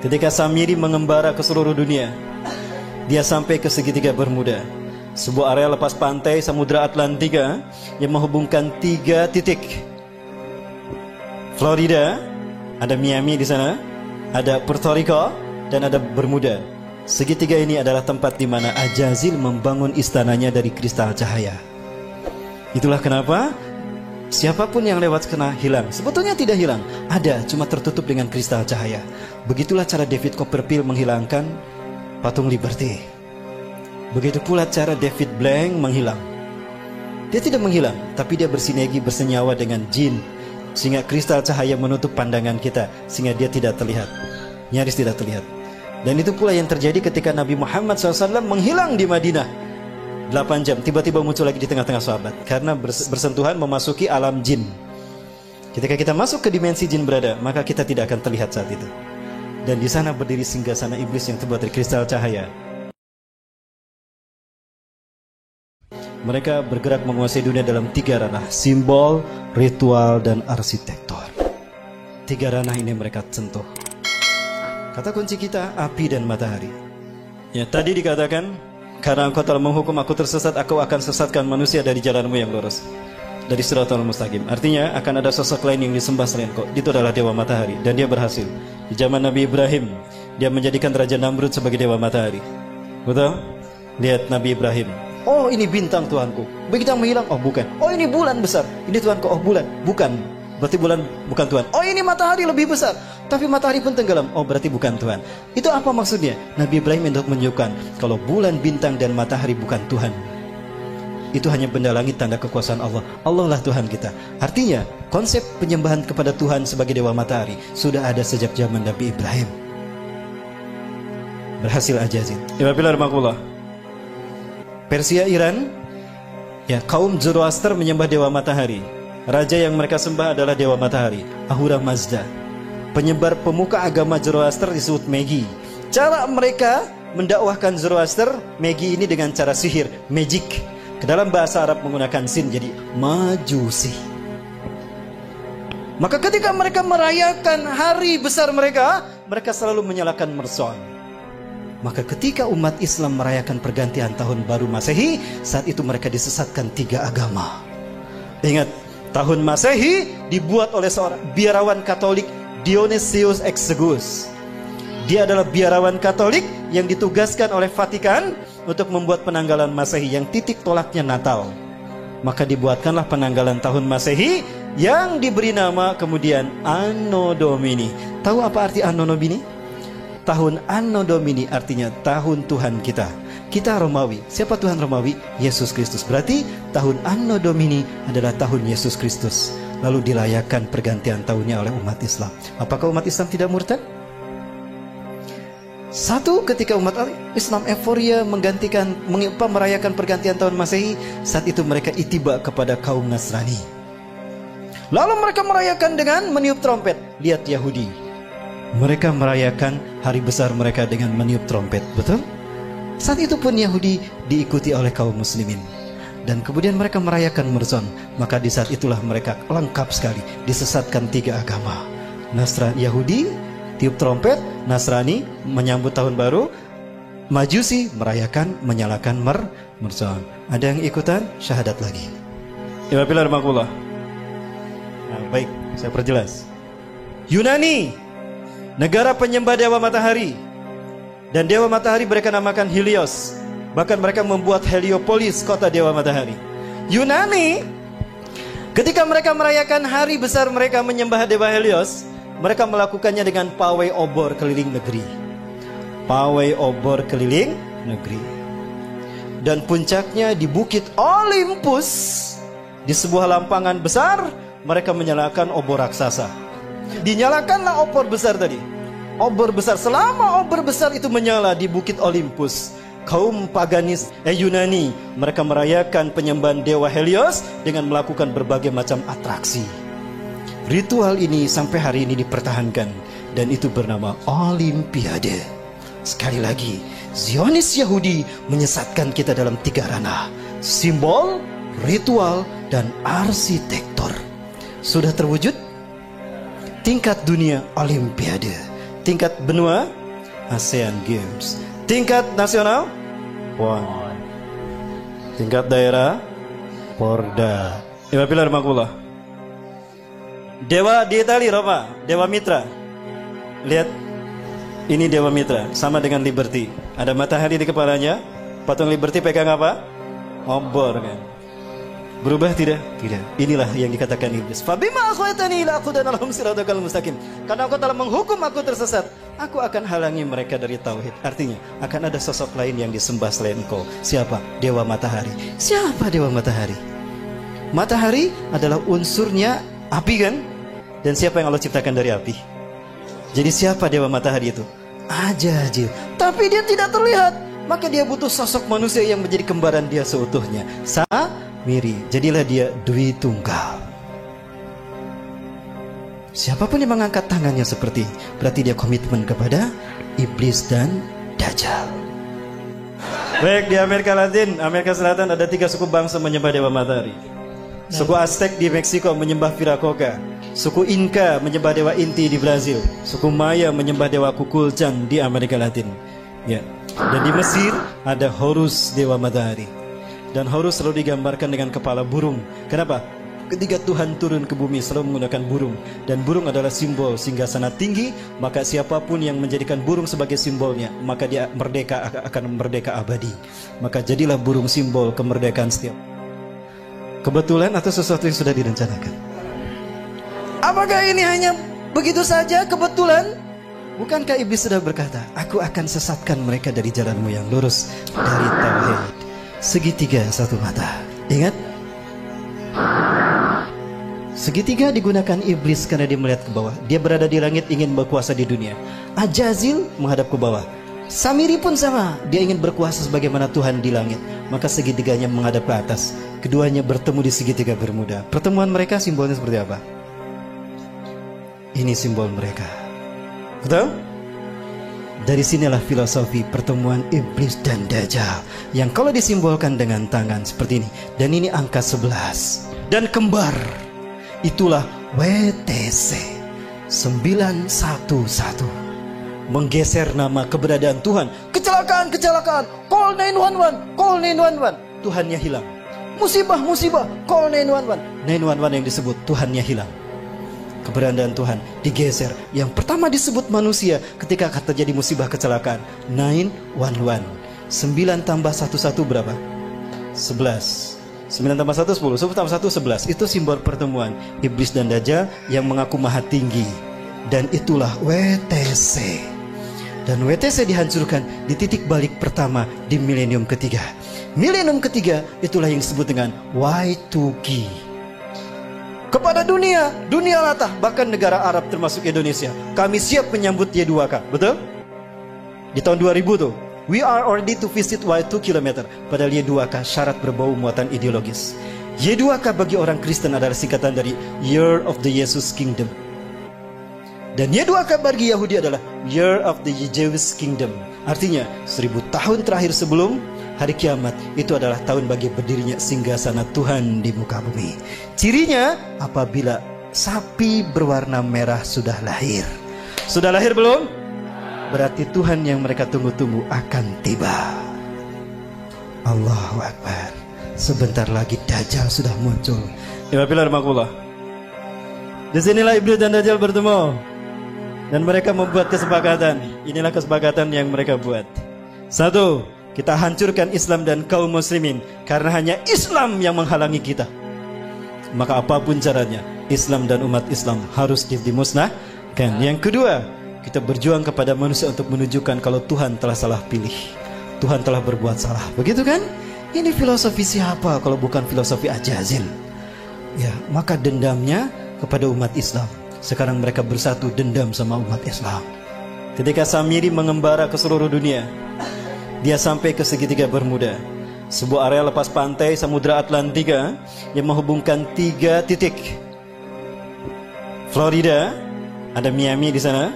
Ketika Samiri mengembara ke seluruh dunia, dia sampai ke segitiga Bermuda, sebuah area lepas pantai Samudra Atlantika yang menghubungkan 3 titik. Florida, ada Miami di sana, ada Puerto Rico, dan ada Bermuda. Segitiga ini adalah tempat di mana Ajazil membangun istananya dari kristal cahaya. Itulah kenapa siapapun yang lewat kena hilang. Sebetulnya tidak hilang, ada, cuma tertutup dengan kristal cahaya. Begitulah cara David Copperfield menghilangkan patung Liberty. Begitu pula cara David Blank menghilang. Dia tidak menghilang, tapi dia bersinergi, bersenyawa dengan jin, sehingga kristal cahaya menutup pandangan kita, sehingga dia tidak terlihat, nyaris tidak terlihat. Dan itu pula yang terjadi ketika Nabi Muhammad SAW menghilang di Madinah 8 jam, tiba-tiba muncul lagi di tengah-tengah sahabat, karena bersentuhan memasuki alam jin. Ketika kita masuk ke dimensi jin berada, maka kita tidak akan terlihat saat itu. Dan di sana berdiri singgasana iblis yang terbuat dari kristal cahaya. Mereka bergerak menguasai dunia dalam 3 ranah: simbol, ritual, dan arsitektur. 3 ranah ini mereka sentuh. Kata kunci kita, api dan matahari. Ya, tadi dikatakan, karena engkau telah menghukum aku tersesat, aku akan sesatkan manusia dari jalanmu yang lurus, dari siratal mustaqim. Artinya akan ada sosok lain yang disembah selain engkau. Itu adalah dewa matahari, dan dia berhasil. Di zaman Nabi Ibrahim, dia menjadikan Raja Namrud sebagai dewa matahari. Betul? Lihat Nabi Ibrahim. Oh, ini bintang Tuhanku. Begitu menghilang, oh bukan. Oh, ini bulan besar. Ini Tuhanku, oh bulan, bukan. Berarti bulan bukan Tuhan. Oh, ini matahari lebih besar, tapi matahari pun tenggelam. Oh, berarti bukan Tuhan. Itu apa maksudnya? Nabi Ibrahim untuk menunjukkan kalau bulan, bintang, dan matahari bukan Tuhan. Itu hanya benda langit, tanda kekuasaan Allah. Allah lah Tuhan kita. Artinya konsep penyembahan kepada Tuhan sebagai dewa matahari sudah ada sejak zaman Nabi Ibrahim. Berhasil Ajazil. Persia, Iran, ya, kaum Zoroaster menyembah dewa matahari. Raja yang mereka sembah adalah dewa matahari, Ahura Mazda. Penyebar pemuka agama Zoroaster disebut Magi. Cara mereka mendakwahkan Zoroaster, Magi ini dengan cara sihir, magic. Ke dalam bahasa Arab menggunakan sin, jadi majusi. Maka ketika mereka merayakan hari besar mereka, mereka selalu menyalakan mercon. Maka ketika umat Islam merayakan pergantian tahun baru Masehi, saat itu mereka disesatkan 3 agama. Ingat, tahun Masehi dibuat oleh seorang biarawan Katolik, Dionysius Exiguus. Dia adalah biarawan Katolik yang ditugaskan oleh Vatikan untuk membuat penanggalan Masehi yang titik tolaknya Natal. Maka dibuatkanlah penanggalan tahun Masehi yang diberi nama kemudian Anno Domini. Tahu apa arti Anno Domini? Tahun Anno Domini artinya tahun Tuhan kita. Kita Romawi. Siapa Tuhan Romawi? Yesus Kristus. Berarti tahun Anno Domini adalah tahun Yesus Kristus. Lalu dirayakan pergantian tahunnya oleh umat Islam. Apakah umat Islam tidak murtad? Satu, ketika umat Islam euforia merayakan pergantian tahun Masehi, saat itu mereka itiba kepada kaum Nasrani. Lalu mereka merayakan dengan meniup trompet. Lihat Yahudi. Mereka merayakan hari besar mereka dengan meniup trompet. Betul? Saat itu pun Yahudi diikuti oleh kaum muslimin. Dan kemudian mereka merayakan Merson. Maka di saat itulah mereka lengkap sekali, disesatkan 3 agama. Yahudi tiup trompet, Nasrani menyambut tahun baru, Majusi merayakan menyalakan Merson. Ada yang ikutan syahadat lagi. Nah, baik, saya perjelas. Yunani, negara penyembah dewa matahari. Dan dewa matahari mereka namakan Helios. Bahkan mereka membuat Heliopolis, kota dewa matahari. Yunani, ketika mereka merayakan hari besar mereka menyembah dewa Helios, mereka melakukannya dengan pawai obor keliling negeri. Pawai obor keliling negeri. Dan puncaknya di Bukit Olympus, di sebuah lampangan besar, mereka menyalakan obor raksasa. Dinyalakanlah obor besar tadi. Obor besar, selama obor besar itu menyala di Bukit Olympus, kaum paganis Yunani mereka merayakan penyembahan dewa Helios dengan melakukan berbagai macam atraksi. Ritual ini sampai hari ini dipertahankan, dan itu bernama Olimpiade. Sekali lagi, Zionis Yahudi menyesatkan kita dalam 3 ranah: simbol, ritual, dan arsitektur. Sudah terwujud? Tingkat dunia Olimpiade. Tingkat benua, ASEAN Games. Tingkat nasional, PON. Tingkat daerah, Porda. Ibapilah rahmatullah. Dewa di Itali, Roma, Dewa Mitra. Lihat, ini Dewa Mitra, sama dengan Liberty. Ada matahari di kepalanya. Patung Liberty pegang apa? Obor kan. Berubah tidak? Tidak. Inilah yang dikatakan iblis. Fabima akhwatani ila aqudanna lahum siratal mustaqim. Karena engkau telah menghukum aku tersesat, aku akan halangi mereka dari tauhid. Artinya, akan ada sosok lain yang disembah selain engkau. Siapa? Dewa matahari. Siapa dewa matahari? Matahari adalah unsurnya api kan? Dan siapa yang Allah ciptakan dari api? Jadi siapa dewa matahari itu? Ajajil. Tapi dia tidak terlihat. Maka dia butuh sosok manusia yang menjadi kembaran dia seutuhnya. Miri, jadilah dia Dwi Tunggal. Siapapun yang mengangkat tangannya seperti ini, berarti dia komitmen kepada iblis dan Dajjal. Baik, di Amerika Latin, Amerika Selatan ada 3 suku bangsa menyembah dewa matahari. Suku Aztec di Meksiko menyembah Viracocha. Suku Inca menyembah dewa Inti di Brazil. Suku Maya menyembah dewa Kukulcan di Amerika Latin. Ya. Dan di Mesir ada Horus, dewa matahari. Dan Horus selalu digambarkan dengan kepala burung. Kenapa? Ketika Tuhan turun ke bumi selalu menggunakan burung. Dan burung adalah simbol singgasana tinggi. Maka siapapun yang menjadikan burung sebagai simbolnya, maka dia merdeka, akan merdeka abadi. Maka jadilah burung simbol kemerdekaan setiap. Kebetulan atau sesuatu yang sudah direncanakan? Apakah ini hanya begitu saja kebetulan? Bukankah iblis sudah berkata, aku akan sesatkan mereka dari jalanmu yang lurus, dari tauhid. Segitiga satu mata. Ingat? Segitiga digunakan iblis karena dia melihat ke bawah. Dia berada di langit ingin berkuasa di dunia. Ajazil menghadap ke bawah. Samiri pun sama. Dia ingin berkuasa sebagaimana Tuhan di langit. Maka segitiganya menghadap ke atas. Keduanya bertemu di segitiga Bermuda. Pertemuan mereka simbolnya seperti apa? Ini simbol mereka. Betul? Dari sinilah filosofi pertemuan iblis dan Dajjal, yang kalau disimbolkan dengan tangan seperti ini. Dan ini angka 11. Dan kembar. Itulah WTC 911. Menggeser nama keberadaan Tuhan. Kecelakaan, kecelakaan. Call 911, call 911. Tuhannya hilang. Musibah, musibah. Call 911. 911 yang disebut Tuhannya hilang. Keberadaan Tuhan digeser. Yang pertama disebut manusia ketika akan terjadi musibah kecelakaan. 911. 9 tambah 11 berapa? 11. 9 tambah 1 10. 10 tambah 1 11. Itu simbol pertemuan iblis dan Dajjal yang mengaku maha tinggi. Dan itulah WTC. Dan WTC dihancurkan di titik balik pertama di milenium ketiga. Milenium ketiga itulah yang disebut dengan Y2K. Kepada dunia, dunia latah, bahkan negara Arab termasuk Indonesia, kami siap menyambut Y2K, betul? Di tahun 2000 tuh, we are ready to visit Y2 km. Padahal Y2K syarat berbau muatan ideologis. Y2K bagi orang Kristen adalah singkatan dari Year of the Jesus Kingdom. Dan Y2K bagi Yahudi adalah Year of the Jewish Kingdom. Artinya 1000 tahun terakhir sebelum hari kiamat, itu adalah tahun bagi berdirinya singgasana Tuhan di muka bumi. Cirinya apabila sapi berwarna merah sudah lahir. Sudah lahir belum? Berarti Tuhan yang mereka tunggu-tunggu akan tiba. Allahu Akbar. Sebentar lagi Dajjal sudah muncul. Ibabillah rahmatullah. Disinilah iblis dan Dajjal bertemu. Dan mereka membuat kesepakatan. Inilah kesepakatan yang mereka buat. 1. Kita hancurkan Islam dan kaum muslimin. Karena hanya Islam yang menghalangi kita. Maka apapun caranya, Islam dan umat Islam harus dimusnahkan. Yang kedua, kita berjuang kepada manusia untuk menunjukkan kalau Tuhan telah salah pilih. Tuhan telah berbuat salah. Begitu kan? Ini filosofi siapa kalau bukan filosofi Ajazil? Ya, maka dendamnya kepada umat Islam. Sekarang mereka bersatu dendam sama umat Islam. Ketika Samiri mengembara ke seluruh dunia, dia sampai ke segitiga Bermuda, sebuah area lepas pantai Samudra Atlantika yang menghubungkan 3 titik. Florida, ada Miami di sana,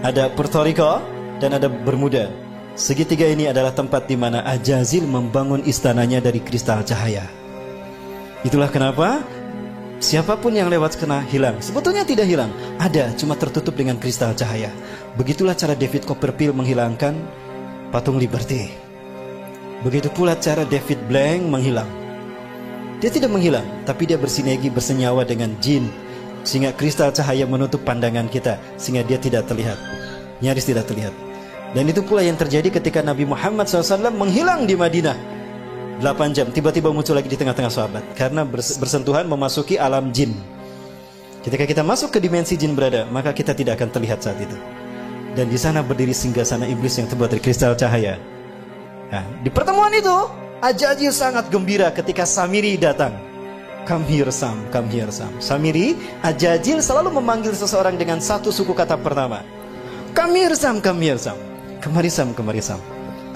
ada Puerto Rico, dan ada Bermuda. Segitiga ini adalah tempat di mana Ajazil membangun istananya dari kristal cahaya. Itulah kenapa Siapapun yang lewat kena hilang. Sebetulnya tidak hilang, ada, cuma tertutup dengan kristal cahaya. Begitulah cara David Copperfield menghilangkan patung Liberty. Begitu pula cara David Blank menghilang. Dia tidak menghilang, tapi dia bersinergi, bersenyawa dengan jin, sehingga kristal cahaya menutup pandangan kita, sehingga dia tidak terlihat, nyaris tidak terlihat. Dan itu pula yang terjadi ketika Nabi Muhammad SAW menghilang di Madinah 8 jam, tiba-tiba muncul lagi di tengah-tengah sahabat, karena bersentuhan memasuki alam jin. Ketika kita masuk ke dimensi jin berada, maka kita tidak akan terlihat saat itu. Dan di sana berdiri singgasana iblis yang terbuat dari kristal cahaya. Nah, di pertemuan itu Ajajil sangat gembira ketika Samiri datang. Come here Sam, come here Sam. Samiri, Ajajil selalu memanggil seseorang dengan satu suku kata pertama. Come here Sam, come here Sam. Kemari Sam, kemari Sam.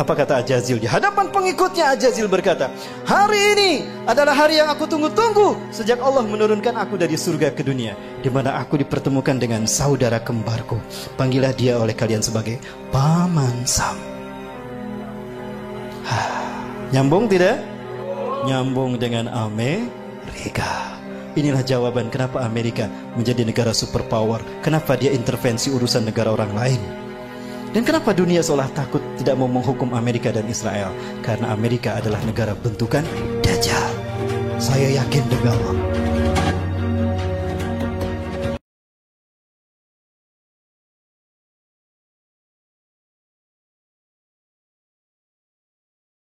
Apa kata Ajazil? Di hadapan pengikutnya Ajazil berkata, hari ini adalah hari yang aku tunggu-tunggu sejak Allah menurunkan aku dari surga ke dunia, di mana aku dipertemukan dengan saudara kembarku. Panggillah dia oleh kalian sebagai Paman Sam. Nyambung tidak? Nyambung dengan Amerika. Inilah jawaban kenapa Amerika menjadi negara superpower. Kenapa dia intervensi urusan negara orang lain. Dan kenapa dunia seolah takut tidak mau menghukum Amerika dan Israel? Karena Amerika adalah negara bentukan Dajjal. Saya yakin demi Allah.